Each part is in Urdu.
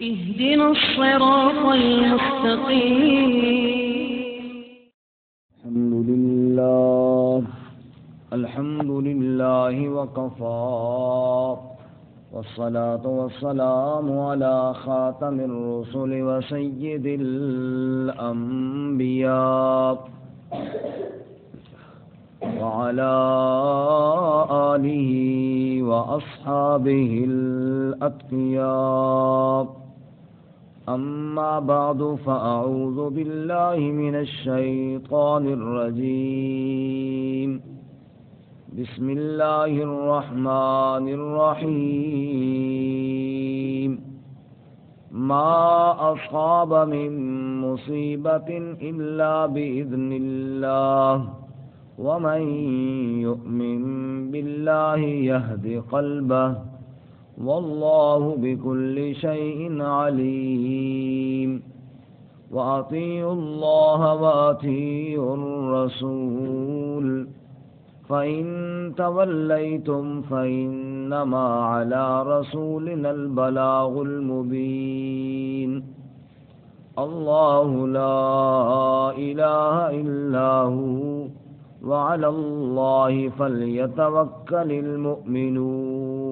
اهدنا الصراط المستقيم. الحمد لله وكفى والصلاة والسلام على خاتم الرسل وسيد الأنبياء وعلى آله وأصحابه الأتقياء. أما بعد فأعوذ بالله من الشيطان الرجيم. بسم الله الرحمن الرحيم. ما أصاب من مصيبة إلا بإذن الله ومن يؤمن بالله يهد قلبه والله بكل شيء عليم. وأطيعوا الله وأطيعوا الرسول فإن توليتم فإنما على رسولنا البلاغ المبين. الله لا إله إلا هو وعلى الله فليتوكل المؤمنون.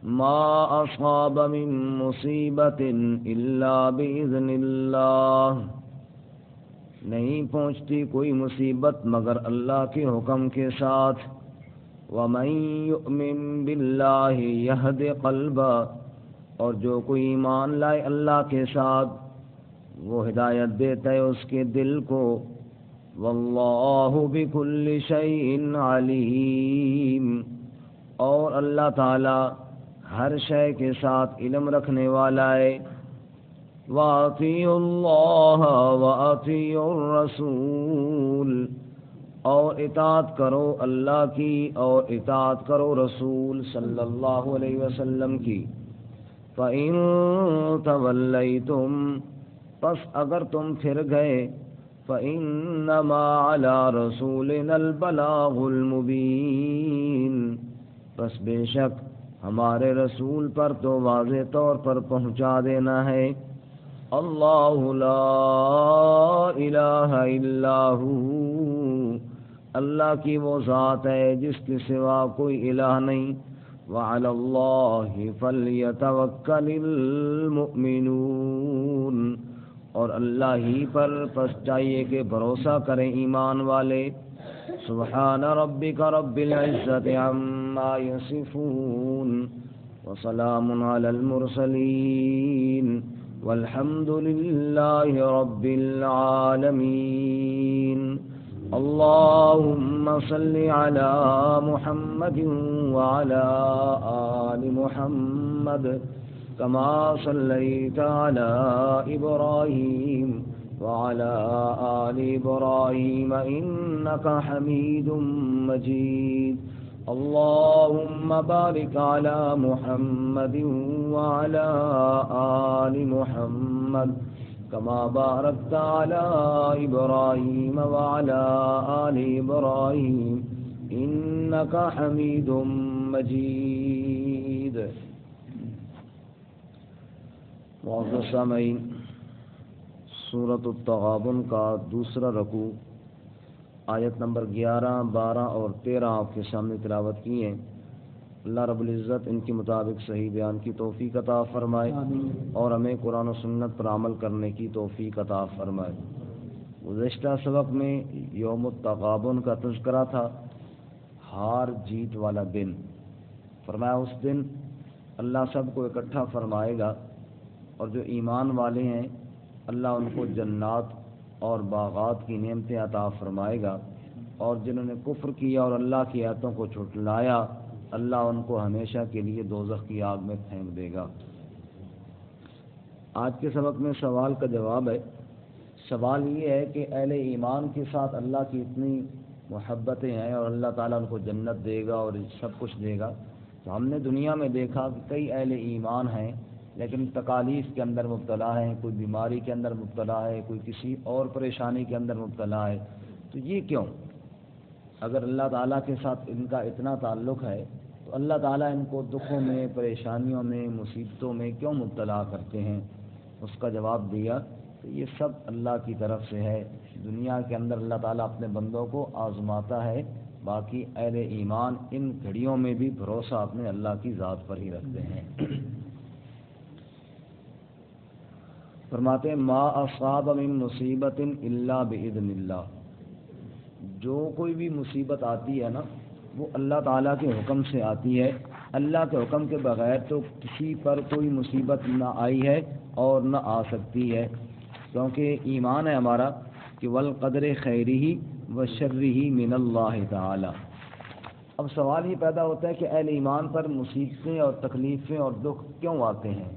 ما أصاب من مصیبة إلا بإذن الله. نہیں پہنچتی کوئی مصیبت مگر اللہ کے حکم کے ساتھ. وَمَن يُؤْمِن بِاللَّهِ يَهْدِ قَلْبَهُ. اور جو کوئی ایمان لائے اللہ کے ساتھ وہ ہدایت دیتا ہے اس کے دل کو. واللہ بکل شیء علیم. اور اللہ تعالی ہر شے کے ساتھ علم رکھنے والا ہے. وَأَطِيعُوا اللَّهَ وَأَطِيعُوا الرَّسُولَ. اور اطاعت کرو اللہ کی اور اطاعت کرو رسول صلی اللہ علیہ وسلم کی. فَإِن تَوَلَّيْتُمْ. پس اگر تم پھر گئے. فَإِنَّمَا عَلَى رَسُولِنَا الْبَلَاغُ الْمُبِينُ. پس بے شک ہمارے رسول پر تو واضح طور پر پہنچا دینا ہے. اللہ لا الہ الا ہو. اللہ کی وہ ذات ہے جس کے سوا کوئی الہ نہیں. وعلی اللہ فلیتوکل المؤمنون. اور اللہ ہی پر پس چاہیے کہ بھروسہ کریں ایمان والے. سبحان ربک رب العزت عما یصفون وسلام علی المرسلین والحمد للہ رب العالمین. اللهم صل على محمد وعلى آل محمد كما صليت على إبراهيم وعلى آل إبراهيم إنك حميد مجيد. اللهم بارك على محمد وعلى آل محمد كما باركت على إبراهيم وعلى آل إبراهيم إنك حميد مجيد. معزز سامعین، سورۃ التغابن کا دوسرا رکوع آیت نمبر 11، 12 اور 13 آپ کے سامنے تلاوت کی ہیں. اللہ رب العزت ان کے مطابق صحیح بیان کی توفیق عطا فرمائے اور ہمیں قرآن و سنت پر عمل کرنے کی توفیق عطا فرمائے. گزشتہ سبق میں یوم التغابن کا تذکرہ تھا، ہار جیت والا دن. فرمایا اس دن اللہ سب کو اکٹھا فرمائے گا اور جو ایمان والے ہیں اللہ ان کو جنات اور باغات کی نعمتیں عطا فرمائے گا، اور جنہوں نے کفر کیا اور اللہ کی آیتوں کو جھٹلایا اللہ ان کو ہمیشہ کے لیے دوزخ کی آگ میں پھینک دے گا. آج کے سبق میں سوال کا جواب ہے. سوال یہ ہے کہ اہل ایمان کے ساتھ اللہ کی اتنی محبتیں ہیں اور اللہ تعالیٰ ان کو جنت دے گا اور سب کچھ دے گا. تو ہم نے دنیا میں دیکھا کہ کئی اہل ایمان ہیں لیکن تکالیف کے اندر مبتلا ہیں، کوئی بیماری کے اندر مبتلا ہے، کوئی کسی اور پریشانی کے اندر مبتلا ہے. تو یہ کیوں؟ اگر اللہ تعالیٰ کے ساتھ ان کا اتنا تعلق ہے تو اللہ تعالیٰ ان کو دکھوں میں، پریشانیوں میں، مصیبتوں میں کیوں مبتلا کرتے ہیں؟ اس کا جواب دیا کہ یہ سب اللہ کی طرف سے ہے۔ دنیا کے اندر اللہ تعالیٰ اپنے بندوں کو آزماتا ہے، باقی اہل ایمان ان گھڑیوں میں بھی بھروسہ اپنے اللہ کی ذات پر ہی رکھتے ہیں۔ فرماتے ہیں ما اصاب من مصیبت الا باذن اللہ، جو کوئی بھی مصیبت آتی ہے نا وہ اللہ تعالیٰ کے حکم سے آتی ہے۔ اللہ کے حکم کے بغیر تو کسی پر کوئی مصیبت نہ آئی ہے اور نہ آ سکتی ہے، کیونکہ ایمان ہے ہمارا کہ والقدر خیرہ وشرہ من اللہ تعالی۔ اب سوال یہ پیدا ہوتا ہے کہ اہل ایمان پر مصیبتیں اور تکلیفیں اور دکھ کیوں آتے ہیں؟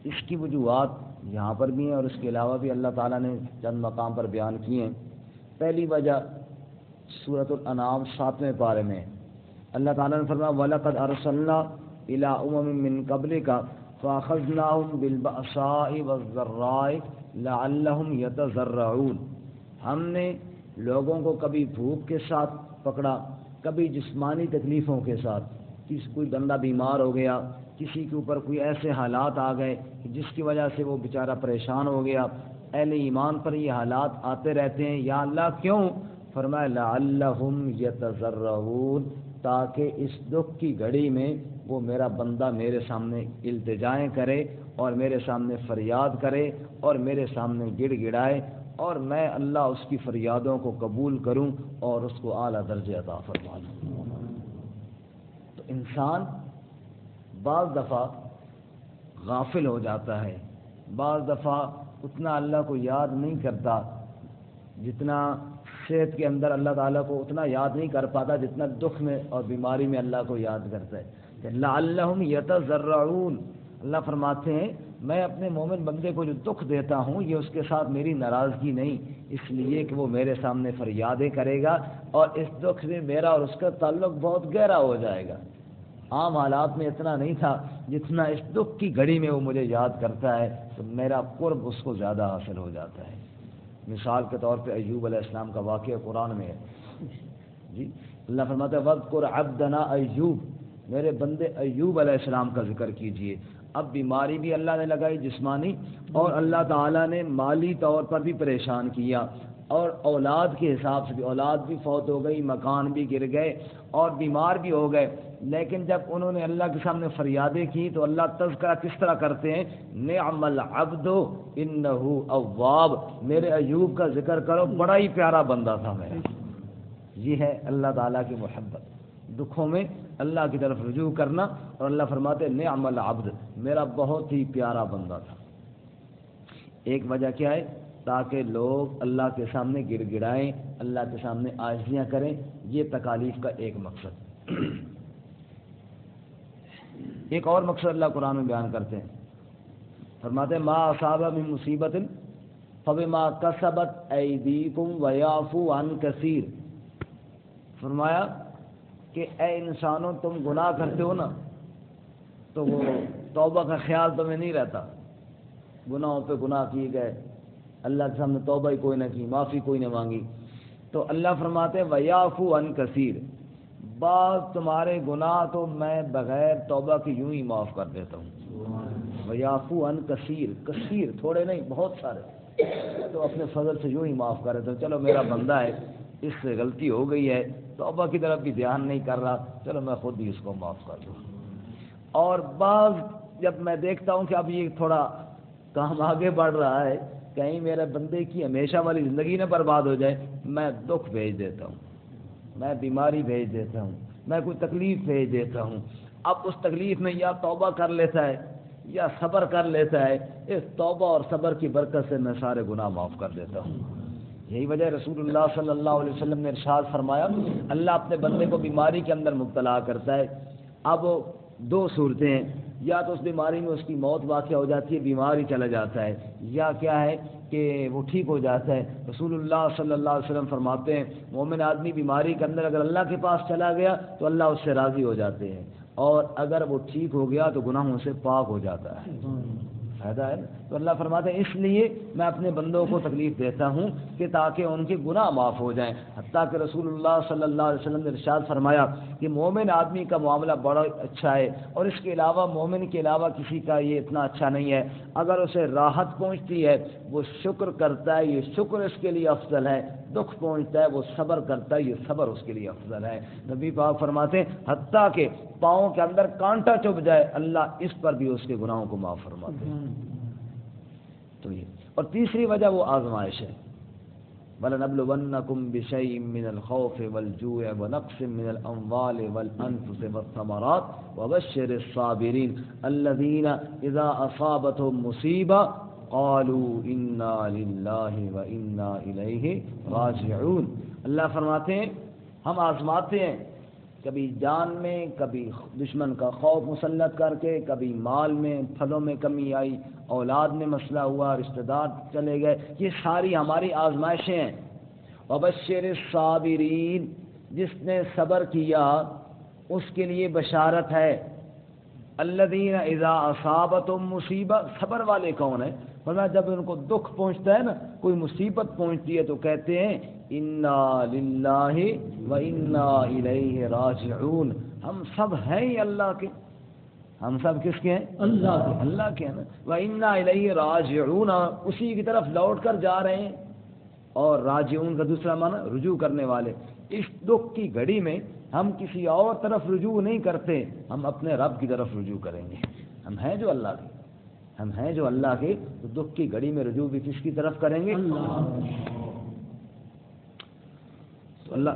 اس کی وجوہات یہاں پر بھی ہیں اور اس کے علاوہ بھی اللہ تعالیٰ نے چند مقام پر بیان کیے ہیں۔ پہلی وجہ سورۃ الانعام 7ویں پارے میں اللہ تعالیٰ نے فرمایا وَلَقَدْ أَرْسَلْنَا إِلَىٰ أُمَمٍ مِّن قَبْلِكَ فَأَخَذْنَاهُمْ بِالْبَأْسَاءِ وَالضَّرَّاءِ لَعَلَّهُمْ يَتَضَرَّعُونَ، ہم نے لوگوں کو کبھی بھوک کے ساتھ پکڑا، کبھی جسمانی تکلیفوں کے ساتھ، کوئی بندہ بیمار ہو گیا، کسی کے اوپر کوئی ایسے حالات آ گئے جس کی وجہ سے وہ بیچارہ پریشان ہو گیا۔ اہل ایمان پر یہ حالات آتے رہتے ہیں، یا اللہ کیوں؟ فرمایا لعلہم یتضرعون، تاکہ اس دکھ کی گھڑی میں وہ میرا بندہ میرے سامنے التجائیں کرے اور میرے سامنے فریاد کرے اور میرے سامنے گڑ گڑائے، اور میں اللہ اس کی فریادوں کو قبول کروں اور اس کو اعلیٰ درجے عطا فرما دوں۔ تو انسان بعض دفعہ غافل ہو جاتا ہے، بعض دفعہ اتنا اللہ کو یاد نہیں کرتا، جتنا صحت کے اندر اللہ تعالیٰ کو اتنا یاد نہیں کر پاتا جتنا دکھ میں اور بیماری میں اللہ کو یاد کرتا ہے۔ کہ لعلہم یتضرعون، اللہ فرماتے ہیں میں اپنے مومن بندے کو جو دکھ دیتا ہوں یہ اس کے ساتھ میری ناراضگی نہیں، اس لیے کہ وہ میرے سامنے فریادیں کرے گا اور اس دکھ میں میرا اور اس کا تعلق بہت گہرا ہو جائے گا۔ عام حالات میں اتنا نہیں تھا، جتنا اس دکھ کی گھڑی میں وہ مجھے یاد کرتا ہے تو میرا قرب اس کو زیادہ حاصل ہو جاتا ہے۔ مثال کے طور پہ ایوب علیہ السلام کا واقعہ قرآن میں ہے جی، اللہ فرماتا ہے وَاذْكُرْ عَبْدَنَا ایوب، میرے بندے ایوب علیہ السلام کا ذکر کیجئے۔ اب بیماری بھی اللہ نے لگائی جسمانی، اور اللہ تعالیٰ نے مالی طور پر بھی پریشان کیا، اور اولاد کے حساب سے بھی اولاد بھی فوت ہو گئی، مکان بھی گر گئے اور بیمار بھی ہو گئے، لیکن جب انہوں نے اللہ کے سامنے فریادیں کی تو اللہ تذکرہ کس طرح کرتے ہیں، نعم العبد انہ اواب، میرے ایوب کا ذکر کرو بڑا ہی پیارا بندہ تھا میرا۔ یہ ہے اللہ تعالیٰ کی محبت، دکھوں میں اللہ کی طرف رجوع کرنا، اور اللہ فرماتے نعم العبد، میرا بہت ہی پیارا بندہ تھا۔ ایک وجہ کیا ہے؟ تاکہ لوگ اللہ کے سامنے گڑ گڑائیں، اللہ کے سامنے عاجزیاں کریں، یہ تکالیف کا ایک مقصد۔ ایک اور مقصد اللہ قرآن میں بیان کرتے ہیں، فرماتے ہیں ما اصاب من مصیبت فبما کسبت ایدیکم ویعفو عن کثیر، فرمایا کہ اے انسانوں تم گناہ کرتے ہو نا تو وہ توبہ کا خیال تمہیں نہیں رہتا، گناہوں پہ گناہ کیے گئے، اللہ کے سامنے توبہ ہی کوئی نہ کی، معافی کوئی نہ مانگی، تو اللہ فرماتے ہیں وَيَعْفُو عَنْ كَثِيرٍ، بعض تمہارے گناہ تو میں بغیر توبہ کی یوں ہی معاف کر دیتا ہوں۔ وَيَعْفُو عَنْ كَثِيرٍ، کثیر تھوڑے نہیں بہت سارے، تو اپنے فضل سے یوں ہی معاف کر دیتا ہوں، چلو میرا بندہ ہے اس سے غلطی ہو گئی ہے، توبہ کی طرف بھی دھیان نہیں کر رہا، چلو میں خود ہی اس کو معاف کر دوں۔ اور بعض جب میں دیکھتا ہوں کہ اب یہ تھوڑا کام آگے بڑھ رہا ہے، کہیں میرے بندے کی ہمیشہ والی زندگی نہ برباد ہو جائے، میں دکھ بھیج دیتا ہوں، میں بیماری بھیج دیتا ہوں، میں کوئی تکلیف بھیج دیتا ہوں۔ اب اس تکلیف میں یا توبہ کر لیتا ہے یا صبر کر لیتا ہے، اس توبہ اور صبر کی برکت سے میں سارے گناہ معاف کر دیتا ہوں۔ یہی وجہ رسول اللہ صلی اللہ علیہ وسلم نے ارشاد فرمایا اللہ اپنے بندے کو بیماری کے اندر مبتلا کرتا ہے، اب دو صورتیں ہیں، یا تو اس بیماری میں اس کی موت واقع ہو جاتی ہے، بیمار ہی چلا جاتا ہے، یا کیا ہے کہ وہ ٹھیک ہو جاتا ہے۔ رسول اللہ صلی اللہ علیہ وسلم فرماتے ہیں مومن آدمی بیماری کے اندر اگر اللہ کے پاس چلا گیا تو اللہ اس سے راضی ہو جاتے ہیں، اور اگر وہ ٹھیک ہو گیا تو گناہوں سے پاک ہو جاتا ہے۔ فائدہ ہے. تو اللہ فرماتے ہیں اس لیے میں اپنے بندوں کو تکلیف دیتا ہوں کہ تاکہ ان کے گناہ معاف ہو جائیں. حتیٰ کہ رسول اللہ صلی اللہ علیہ وسلم نے ارشاد فرمایا کہ مومن آدمی کا معاملہ بڑا اچھا ہے اور اس کے علاوہ مومن کے علاوہ کسی کا یہ اتنا اچھا نہیں ہے. اگر اسے راحت پہنچتی ہے وہ شکر کرتا ہے، یہ شکر اس کے لیے افضل ہے. دکھ پہنچتا ہے وہ صبر کرتا ہے، یہ صبر اس کے لیے افضل ہے. نبی پاک فرماتے ہیں حتیٰ کہ پاؤں کے اندر کانٹا چبھ جائے اللہ اس پر بھی اس کے گناہوں کو معاف فرماتے ہیں. تو یہ اور تیسری وجہ وہ آزمائش ہے. وَلَنَبْلُوَنَّكُمْ بِشَيْءٍ مِّنَ الْخَوْفِ وَالْجُوعِ وَنَقْصٍ مِّنَ الْأَمْوَالِ وَالْأَنفُسِ وَالثَّمَرَاتِ وَبَشِّرِ الصَّابِرِينَ الَّذِينَ إِذَا أَصَابَتْهُم مُّصِيبَةٌ قَالُوا إِنَّا لِلَّهِ وَإِنَّا إِلَيْهِ رَاجِعُونَ. اللہ فرماتے ہیں ہم آزماتے ہیں، کبھی جان میں، کبھی دشمن کا خوف مسلط کر کے، کبھی مال میں، پھلوں میں کمی آئی، اولاد میں مسئلہ ہوا، رشتہ دار چلے گئے، یہ ساری ہماری آزمائشیں ہیں. وبشر الصابرین، جس نے صبر کیا اس کے لیے بشارت ہے. الذین اذا اصابتهم مصیبہ، صبر والے کون ہیں؟ فرمایا جب ان کو دکھ پہنچتا ہے نا، کوئی مصیبت پہنچتی ہے تو کہتے ہیں انا للہ و انا الیہ راجعون. ہم سب ہیں ہی اللہ کے. ہم سب کس کے ہیں؟ اللہ کے. اللہ کے ہیں نا. و انا الیہ راجعون، اسی کی طرف لوٹ کر جا رہے ہیں. اور راجعون کا دوسرا معنی رجوع کرنے والے. اس دکھ کی گھڑی میں ہم کسی اور طرف رجوع نہیں کرتے، ہم اپنے رب کی طرف رجوع کریں گے. ہم ہیں جو اللہ کے، ہم ہیں جو اللہ کے، تو دکھ کی گھڑی میں رجوع بھی کس کی طرف کریں گے؟ اللہ. تو اللہ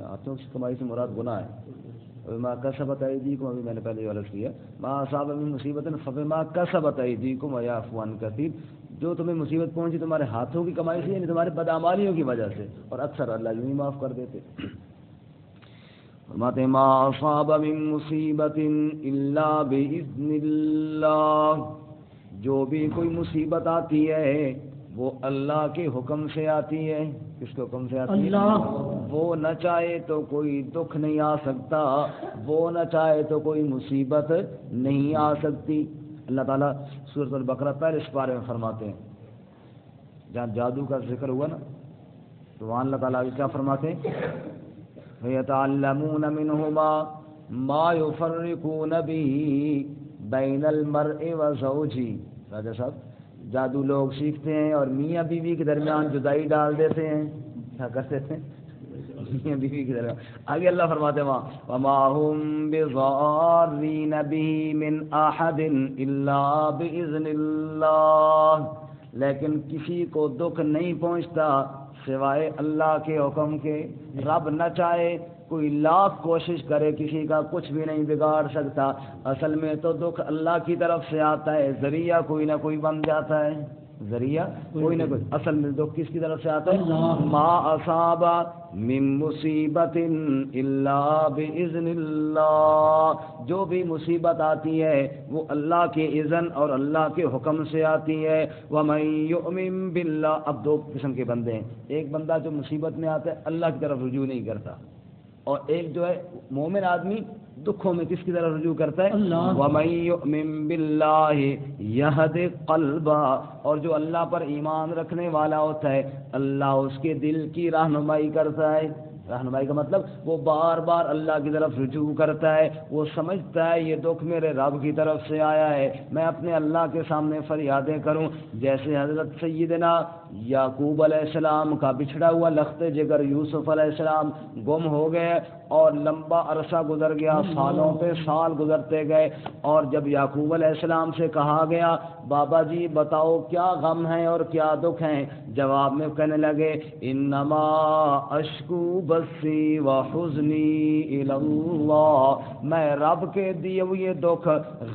ہاتھوں کی کمائی سے مراد گناہ ہے. ما کسبت ایدیکم، ابھی میں نے پہلے یہ عرض کیا، ما اصاب من مصیبت فبما کسبت ایدیکم ویعفو عن کثیر. جو تمہیں مصیبت پہنچی تمہارے ہاتھوں کی کمائی سے، یعنی تمہارے بدعمالیوں کی وجہ سے، اور اکثر اللہ یوں ہی معاف کر دیتے. فرماتے ما اصاب من مصیبت الا باذن اللہ، جو بھی کوئی مصیبت آتی ہے وہ اللہ کے حکم سے آتی ہے. کس کے حکم سے آتی ہے؟ اللہ. وہ نہ چاہے تو کوئی دکھ نہیں آ سکتا، وہ نہ چاہے تو کوئی مصیبت نہیں آ سکتی. اللہ تعالیٰ سورۃ البقرہ پہلے اس بارے میں فرماتے ہیں، جہاں جادو کا ذکر ہوا نا، تو وہاں اللہ تعالیٰ کیا فرماتے ہیں؟ وَيَتَعَلَّمُونَ مِنْهُمَا مَا يُفَرِّقُونَ بِهِ بَيْنَ الْمَرْءِ وَزَوْجِهِ. راجہ صاحب، جادو لوگ سیکھتے ہیں اور میاں بیوی کے درمیان جدائی ڈال دیتے ہیں. کیا کرتے تھے؟ میاں بیوی کے درمیان. آگے اللہ فرماتے ہیں وَمَا هُمْ بِضَارِّينَ بِهِ مِنْ أَحَدٍ إِلَّا بِإِذْنِ اللَّهِ، لیکن کسی کو دکھ نہیں پہنچتا سوائے اللہ کے حکم کے. رب نہ چاہے کوئی لاکھ کوشش کرے کسی کا کچھ بھی نہیں بگاڑ سکتا. اصل میں تو دکھ اللہ کی طرف سے آتا ہے، ذریعہ کوئی نہ کوئی بن جاتا ہے، ذریعہ کوئی نہ کوئی. اصل میں دکھ کس کی طرف سے آتا ہے؟ ما اصاب من مصیبت الا باذن اللہ، جو بھی مصیبت آتی ہے وہ اللہ کے اذن اور اللہ کے حکم سے آتی ہے. ومن یؤمن باللہ، اب دو قسم کے بندے ہیں. ایک بندہ جو مصیبت میں آتا ہے اللہ کی طرف رجوع نہیں کرتا، اور ایک جو ہے مومن آدمی دکھوں میں کس کی طرف رجوع کرتا ہے؟ اللہ. وَمَن يُؤْمِن بِاللَّهِ يَهْدِ قَلْبَهُ، اور جو اللہ پر ایمان رکھنے والا ہوتا ہے اللہ اس کے دل کی رہنمائی کرتا ہے. رہنمائی کا مطلب وہ بار بار اللہ کی طرف رجوع کرتا ہے. وہ سمجھتا ہے یہ دکھ میرے رب کی طرف سے آیا ہے، میں اپنے اللہ کے سامنے فریادیں کروں. جیسے حضرت سیدنا یعقوب علیہ السلام کا بچھڑا ہوا لخت جگر یوسف علیہ السلام گم ہو گئے، اور لمبا عرصہ گزر گیا، سالوں پہ سال گزرتے گئے. اور جب یعقوب علیہ السلام سے کہا گیا بابا جی بتاؤ کیا غم ہے اور کیا دکھ ہیں، جواب میں کہنے لگے انما اشکو بثی وحزنی الی اللہ، میں رب کے دیے ہوئے دکھ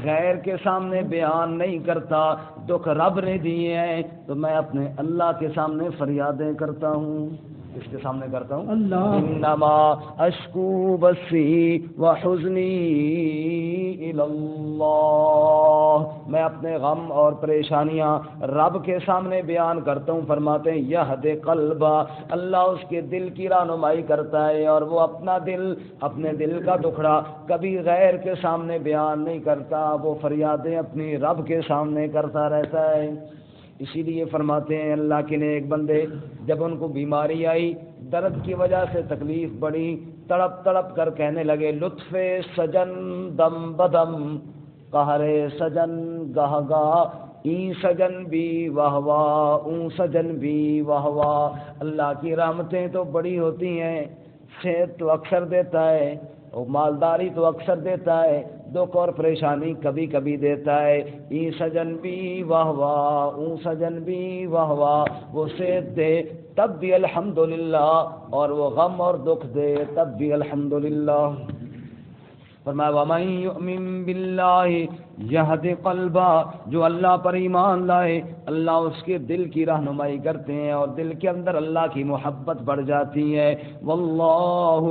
غیر کے سامنے بیان نہیں کرتا. دکھ رب نے دیے ہیں تو میں اپنے اللہ کے سامنے فریادیں کرتا ہوں. کس کے سامنے کرتا ہوں؟ اللہ. انما اشکو بثی وحزنی الی اللہ، میں اپنے غم اور پریشانیاں رب کے سامنے بیان کرتا ہوں. فرماتے ہیں یہد قلبا، اللہ اس کے دل کی رہنمائی کرتا ہے، اور وہ اپنے دل کا دکھڑا کبھی غیر کے سامنے بیان نہیں کرتا، وہ فریادیں اپنی رب کے سامنے کرتا رہتا ہے. اسی لیے فرماتے ہیں اللہ کے نیک بندے جب ان کو بیماری آئی، درد کی وجہ سے تکلیف بڑی، تڑپ تڑپ کر کہنے لگے لطف سجن دم بدم، قہر سجن گاہ گاہ، ای سجن بھی واہ واہ، اون سجن بھی واہ واہ. اللہ کی رحمتیں تو بڑی ہوتی ہیں، صحت تو اکثر دیتا ہے اور مالداری تو اکثر دیتا ہے، دکھ اور پریشانی کبھی کبھی دیتا ہے. ای سجن بھی واہ واہ، اون سجن بھی واہ واہ، وہ صحت دے تب بھی الحمدللہ، اور وہ غم اور دکھ دے تب بھی الحمدللہ. فرمایا وَمَن يُؤْمِن بِاللَّهِ یہد قلبا، جو اللہ پر ایمان لائے اللہ اس کے دل کی رہنمائی کرتے ہیں اور دل کے اندر اللہ کی محبت بڑھ جاتی ہے. واللہ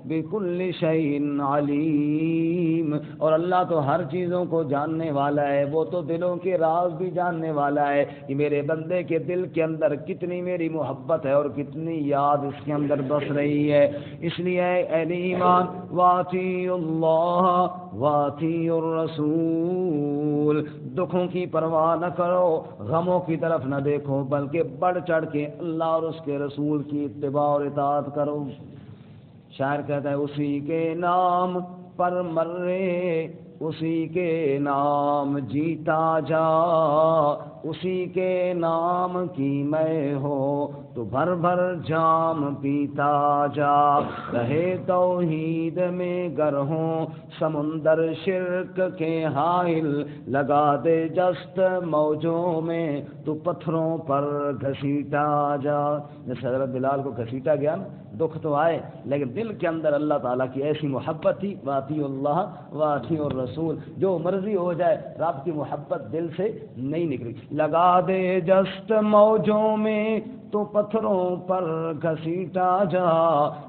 بکل شیء علیم، اور اللہ تو ہر چیزوں کو جاننے والا ہے، وہ تو دلوں کے راز بھی جاننے والا ہے کہ میرے بندے کے دل کے اندر کتنی میری محبت ہے اور کتنی یاد اس کے اندر بس رہی ہے. اس لیے اہل ایمان واطیعوا اللہ واطیعوا الرسول، دکھوں کی پرواہ نہ کرو، غموں کی طرف نہ دیکھو، بلکہ بڑھ چڑھ کے اللہ اور اس کے رسول کی اتباع اور اطاعت کرو. شاعر کہتا ہے اسی کے نام پر مرے، اسی کے نام جیتا جا، اسی کے نام کی میں ہو تو بھر بھر جام پیتا جا. رہے توحید میں گر ہوں سمندر شرک کے حائل، لگا دے جست موجوں میں تو پتھروں پر گھسیٹا جا. جیسے حضرت بلال کو گھسیٹا گیا نا، دکھ تو آئے لیکن دل کے اندر اللہ تعالیٰ کی ایسی محبت تھی، واطیعوا اللہ واطیعوا الرسول، جو مرضی ہو جائے رب کی محبت دل سے نہیں نکلی. لگا دے جست موجوں میں تو پتھروں پر گھسیٹا جا،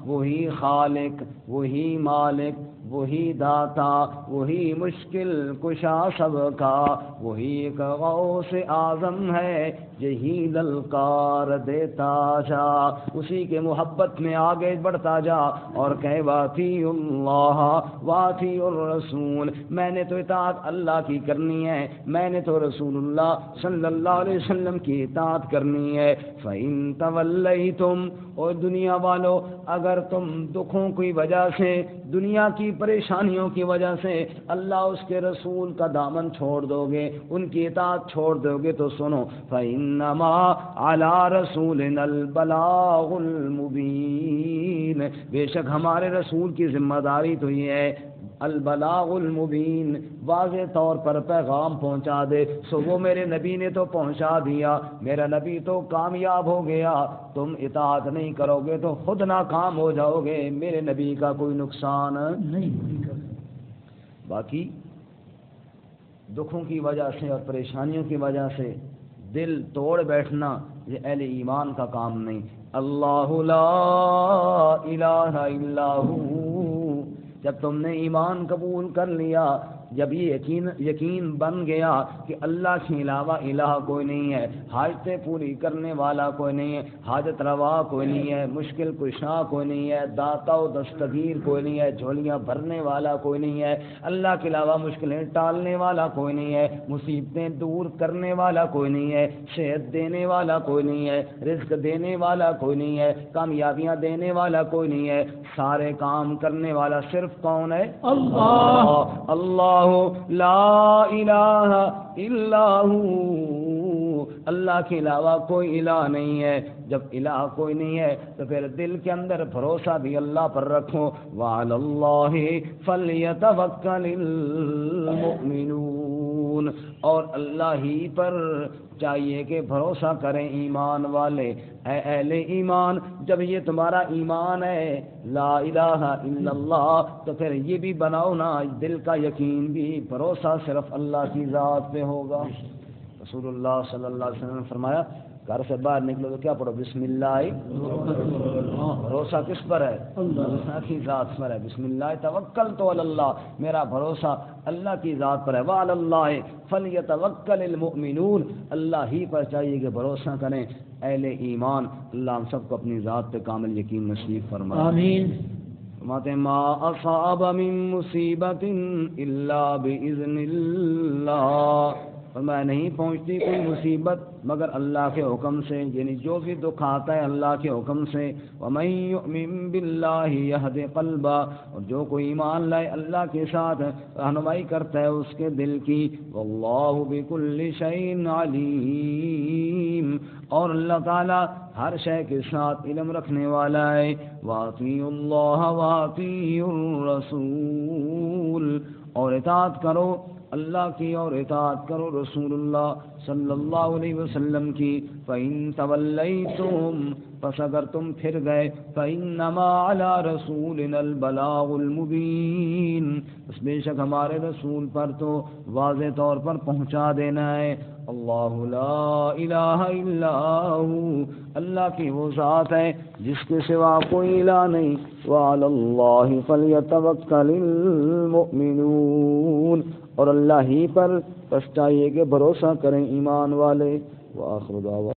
وہی خالق وہی مالک وہی داتا وہی مشکل کشا سب کا، وہی ایک غوث اعظم ہے یہی للکار دیتا جا. اسی کے محبت میں آگے بڑھتا جا اور کہے واطیعوا اللہ واطیعوا الرسول، میں نے تو اطاعت اللہ کی کرنی ہے، میں نے تو رسول اللہ صلی اللہ علیہ وسلم کی اطاعت کرنی ہے. فَإِن تَوَلَّيْتُمْ، اور دنیا والو اگر تم دکھوں کی وجہ سے، دنیا کی پریشانیوں کی وجہ سے اللہ اس کے رسول کا دامن چھوڑ دو گے، ان کی اطاعت چھوڑ دو گے، تو سنو فَإِنَّمَا عَلَىٰ رَسُولِنَا الْبَلَاغُ الْمُبِينُ، بے شک ہمارے رسول کی ذمہ داری تو یہ ہے البلاغ المبین، واضح طور پر پیغام پہنچا دے. سو وہ میرے نبی نے تو پہنچا دیا، میرا نبی تو کامیاب ہو گیا، تم اطاعت نہیں کرو گے تو خود ناکام ہو جاؤ گے، میرے نبی کا کوئی نقصان نہیں. باقی دکھوں کی وجہ سے اور پریشانیوں کی وجہ سے دل توڑ بیٹھنا یہ اہل ایمان کا کام نہیں. اللہ لا الہ الا ہو، جب تم نے ایمان قبول کر لیا، جب یہ یقین بن گیا کہ اللہ کے علاوہ الہ کوئی نہیں ہے، حاجتیں پوری کرنے والا کوئی نہیں ہے، حاجت روا کوئی نہیں ہے، مشکل کشا کوئی نہیں ہے، داتا و دستگیر کوئی نہیں ہے، جھولیاں بھرنے والا کوئی نہیں ہے، اللہ کے علاوہ مشکلیں ٹالنے والا کوئی نہیں ہے، مصیبتیں دور کرنے والا کوئی نہیں ہے، صحت دینے والا کوئی نہیں ہے، رزق دینے والا کوئی نہیں ہے، کامیابیاں دینے والا کوئی نہیں ہے، سارے کام کرنے والا صرف کون ہے؟ اللہ. اللہ لا الہ الا ہو، اللہ کے علاوہ کوئی الہ نہیں ہے. جب الہ کوئی نہیں ہے تو پھر دل کے اندر بھروسہ بھی اللہ پر رکھو. وعلی اللہ فلیتوکل المؤمنون، اور اللہ ہی پر چاہیے کہ بھروسہ کریں ایمان والے. اے اہل ایمان، جب یہ تمہارا ایمان ہے لا الہ الا اللہ، تو پھر یہ بھی بناؤ نا دل کا یقین بھی، بھروسہ صرف اللہ کی ذات پہ ہوگا. رسول اللہ صلی اللہ علیہ وسلم نے فرمایا گھر سے باہر نکلو تو کیا پڑھو؟ بسم اللہ. بھروسہ کس پر ہے؟ اللہ کی ذات پر ہے. بسم اللہ توکلت علی اللہ، میرا بھروسہ اللہ کی ذات پر ہے. وعلی اللہ فلیتوکل المؤمنون، اللہ ہی پر چاہیے کہ بھروسہ کریں اہل ایمان. اللہ ہم سب کو اپنی ذات پہ کامل یقین نصیب فرمائے. آمین. فرماتے ہیں ما اصاب من مصیبت الا باذن اللہ، فرمایا نہیں پہنچتی کوئی مصیبت مگر اللہ کے حکم سے، یعنی جو بھی دکھ آتا ہے اللہ کے حکم سے. ومن یؤمن باللہ یہد قلبہ، اور جو کوئی ایمان لائے اللہ کے ساتھ رہنمائی کرتا ہے اس کے دل کی. واللہ بکل شیء علیم، اور اللہ تعالی ہر شے کے ساتھ علم رکھنے والا ہے. واطیعوا اللہ واطیعوا الرسول، اور اطاعت کرو اللہ کی اور اطاعت کرو رسول اللہ صلی اللہ علیہ وسلم کی. فَإِن تَوَلَّيْتُمْ، پس اگر تم پھر گئے، فَإِنَّمَا عَلَى رَسُولِنَا الْبَلَاغُ الْمُبِينُ، بس بے شک ہمارے رسول پر تو واضح طور پر پہنچا دینا ہے. اللہ لا الہ الا ہو، اللہ کی وہ ذات ہے جس کے سوا کوئی الہ نہیں. وعلی اللہ فلیتوکل المؤمنون، اور اللہ ہی پر بس چاہیے کہ بھروسہ کریں ایمان والے. وآخر دعوانا